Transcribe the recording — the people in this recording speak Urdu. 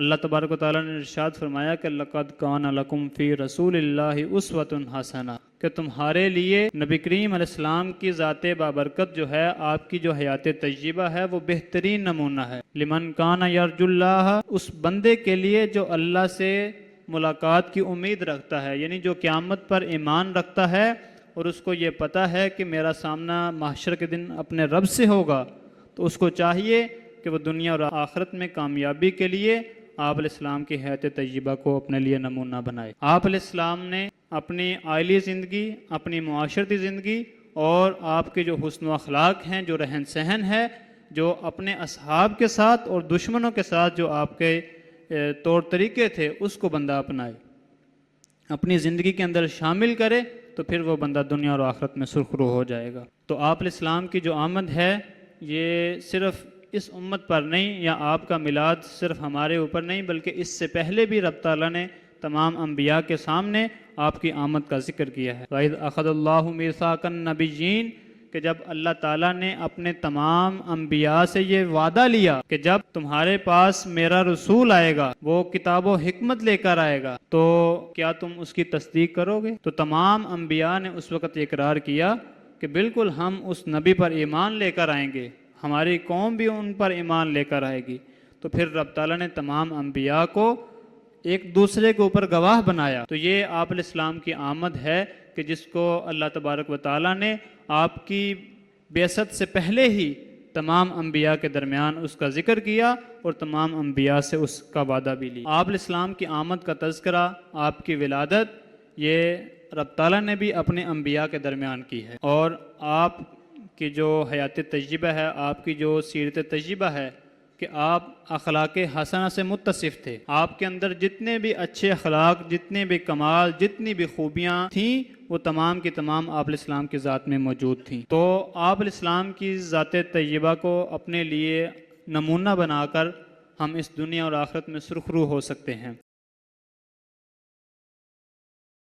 اللہ تبارک و تعالیٰ نے ارشاد فرمایا کہ لَقَدْ كَانَ لَكُمْ فِي رَسُولِ اللَّهِ أُسْوَةٌ حَسَنَةٌ، کہ تمہارے لیے نبی کریم علیہ السلام کی ذات بابرکت جو ہے، آپ کی جو حیات طیبہ ہے، وہ بہترین نمونہ ہے۔ لمن کان یرجو اللہ، اس بندے کے لیے جو اللہ سے ملاقات کی امید رکھتا ہے، یعنی جو قیامت پر ایمان رکھتا ہے اور اس کو یہ پتہ ہے کہ میرا سامنا محشر کے دن اپنے رب سے ہوگا، تو اس کو چاہیے کہ وہ دنیا اور آخرت میں کامیابی کے لیے آپ علیہ السلام کی حیات طیبہ کو اپنے لیے نمونہ بنائے۔ آپ علیہ السلام نے اپنی عائلی زندگی، اپنی معاشرتی زندگی اور آپ کے جو حسن و اخلاق ہیں، جو رہن سہن ہے، جو اپنے اصحاب کے ساتھ اور دشمنوں کے ساتھ جو آپ کے طور طریقے تھے، اس کو بندہ اپنائے، اپنی زندگی کے اندر شامل کرے، تو پھر وہ بندہ دنیا اور آخرت میں سرخرو ہو جائے گا۔ تو آپ علیہ السلام کی جو آمد ہے، یہ صرف اس امت پر نہیں، یا آپ کا میلاد صرف ہمارے اوپر نہیں، بلکہ اس سے پہلے بھی رب تعالیٰ نے تمام انبیاء کے سامنے آپ کی آمد کا ذکر کیا ہے۔ وَإِذْ أَخَذَ اللَّهُ مِيثَاقَ النَّبِيِّينَ، کہ جب اللہ تعالیٰ نے اپنے تمام انبیاء سے یہ وعدہ لیا کہ جب تمہارے پاس میرا رسول آئے گا، وہ کتاب و حکمت لے کر آئے گا، تو کیا تم اس کی تصدیق کرو گے؟ تو تمام انبیاء نے اس وقت اقرار کیا کہ بالکل ہم اس نبی پر ایمان لے کر آئیں گے، ہماری قوم بھی ان پر ایمان لے کر آئے گی۔ تو پھر رب تعالیٰ نے تمام انبیاء کو ایک دوسرے کے اوپر گواہ بنایا۔ تو یہ آپ علیہ السلام کی آمد ہے کہ جس کو اللہ تبارک و تعالیٰ نے آپ کی بعثت سے پہلے ہی تمام انبیاء کے درمیان اس کا ذکر کیا اور تمام انبیاء سے اس کا وعدہ بھی لی۔ آپ علیہ السلام کی آمد کا تذکرہ، آپ کی ولادت، یہ رب تعالیٰ نے بھی اپنے انبیاء کے درمیان کی ہے، اور آپ کی جو حیات طیبہ ہے، آپ کی جو سیرت طیبہ ہے کہ آپ اخلاق حسنہ سے متصف تھے، آپ کے اندر جتنے بھی اچھے اخلاق، جتنے بھی کمال، جتنی بھی خوبیاں تھیں، وہ تمام کی تمام آپ علیہ السلام کی ذات میں موجود تھیں۔ تو آپ علیہ السلام کی ذات طیبہ کو اپنے لیے نمونہ بنا کر ہم اس دنیا اور آخرت میں سرخرو ہو سکتے ہیں۔